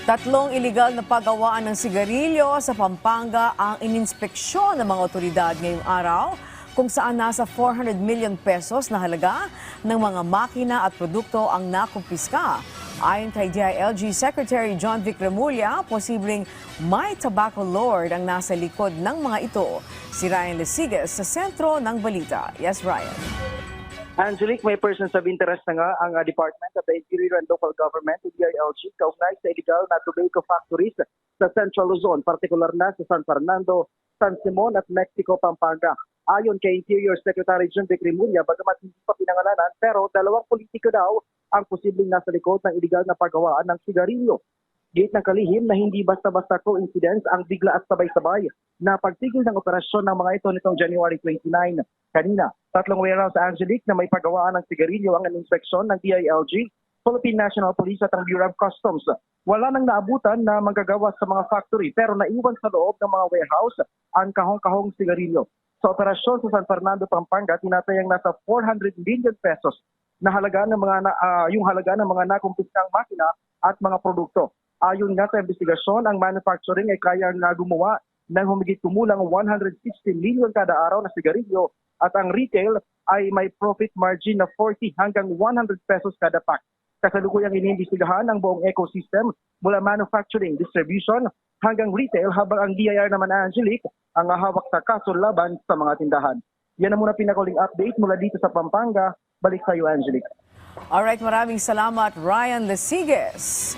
Tatlong iligal na paggawaan ng sigarilyo sa Pampanga ang ininspeksyon ng mga otoridad ngayong araw, kung saan nasa 400 million pesos na halaga ng mga makina at produkto ang nakumpiska. Ayon kay DILG Secretary John Vic Remulla, posibleng may tobacco lord ang nasa likod ng mga ito. Si Ryan Lesiges sa sentro ng balita. Yes, Ryan. Angelique, may persons of interest na nga ang Department of the Interior and Local Government, DILG, kaugnay sa illegal na tobacco factories sa Central Luzon, partikular na sa San Fernando, San Simon at Mexico, Pampanga. Ayon kay Interior Secretary John Vic Remulla, bagamat hindi pa pinangalanan, pero dalawang politiko daw ang posibleng nasa likod ng illegal na paggawaan ng sigarilyo. Gate ng kalihim na hindi basta-basta coincidence ang bigla at sabay-sabay na pagtigil ng operasyon ng mga ito nitong January 29. Kanina, tatlong warehouse sa Angelique na may paggawaan ng sigarilyo ang inspeksyon ng DILG, Philippine National Police at ang Bureau of Customs. Wala nang naabutan na manggagawa sa mga factory pero naiwan sa loob ng mga warehouse ang kahong-kahong sigarilyo. Sa operasyon sa San Fernando, Pampanga, tinatayang nasa 400 million pesos na halaga ng yung halaga ng mga nakumpiskang makina at mga produkto. Ayon nga sa investigasyon, ang manufacturing ay kayang gumawa ng humigit kumulang 160 million kada araw na sigarilyo at ang retail ay may profit margin na 40 hanggang 100 pesos kada pack. Kasalukuyang iniimbestigahan ang buong ecosystem mula manufacturing, distribution hanggang retail habang ang DIR naman, Angelique, ang hawak sa kaso laban sa mga tindahan. Yan ang muna pinakaling update mula dito sa Pampanga. Balik sa iyo, Angelique. Alright, maraming salamat, Ryan Lesiges.